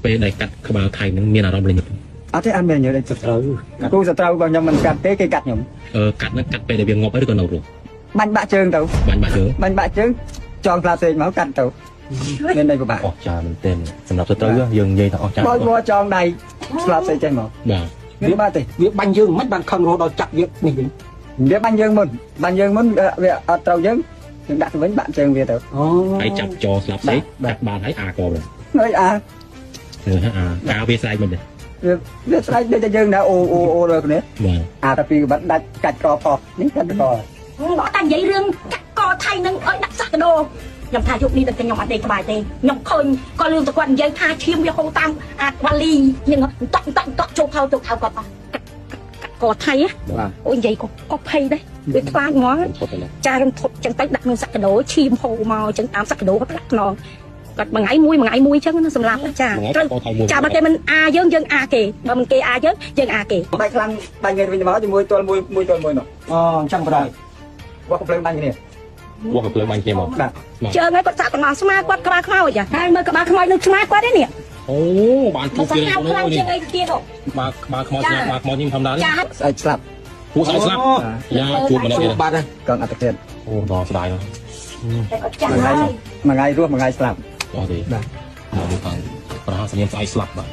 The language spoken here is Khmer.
ពេលដែលកាត់ក្បាលថៃនឹងមានអារម្មណ៍លេងអត់ទេអត់មានញ៉ាំសត្រូវគូសត្រូវរបស់ខ្ញុំមិនកាត់ទេគេកាត់ខ្ញុំកាត់នឹងកាត់ពេលដែលវាងប់ហើយឬក៏នៅរស់បាញ់បាក់ជើងទៅបាញ់បាក់ជើងចងផ្លាសេកមកកាត់ទៅមានន័យពិបាកអស់ចាមែនទែនសម្រាប់សត្រូវយើងនិយាយថាអស់ចាបើចងដៃផ្លាសេកចេះមកបាទវាបាត់ទេវាបាញ់យើងមិនបានខឹងរហូតដល់ចាក់វានេះវិញវាបាញ់យើងមុនវាអត់ត្រូវយើងដាក់ទៅវិញបាក់ជើងវាទៅហើយចាប់ចស្លាប់សេកកាត់បានហើយអាកវិញហើយអាវាស្រែកមិនដែរវាស្រែកដូចតែយើងណាអូលើគ្នាបាទអាតែពីបាត់ដាច់កាច់កផុសនេះកាច់កមកតែនិយាយរឿងកាត់កថៃនឹងឲ្យដាក់សាក់កដោខ្ញុំថាយកនេះតែខ្ញុំអត់ទេក្បាយទេខ្ញុំឃើញក៏លឿនតែគាត់និយាយថាឈាមវាហូរតាមអាវ៉ាលីនឹងតក់ចូលខោទៅខោគាត់អស់កថៃអូនិយាយក៏ភ័យដែរវាខ្លាចហ្មងចារំធត់ចឹងទៅដាក់នឹងសាក់កដោឈាមហូរមកចឹងតាមសាក់កដោគាត់ខ្នងគាត់មួយថ្ងៃមួយចឹងណាសម្រាប់ចាត្រូវចាបើគេមិនអាយើងអាគេបើមិនគេអាយើងអាគេបាច់ខ្លាំងបាញ់គេវិញមកជាមួយទល់មួយទល់មួយនោះអញ្ចឹងបណ្ដោយវត្តកំភ្លើងបាញ់គ្នាវត្តកំភ្លើងបាញ់គ្នាមកជើងឲ្យគាត់សាក់កណ្ដោះស្មាគាត់ក្បាលខ្មោចចាហើយមើលក្បាលខ្មោចនឹងស្មាគាត់ទេនេះអូបានទូទៀតហ្នឹងខ្លាំងជាងអីទៀតក្បាលខ្មោចក្បាលខ្មោចនេះធម្មតាទេស្អែកស្លាប់ពួកស្អែកស្លាប់យ៉ាជួបម្នាក់ទៀតបាត់ហើយកងអត្តឃាតអូដល់ស្ដាយណាស់តែគាត់ចាំមួយថ្ងៃរស់មួយថ្ងៃស្លាប់អត់ទេបាទមកខាងប្រហែលសម្ញស្អែកស្លាប់បាទ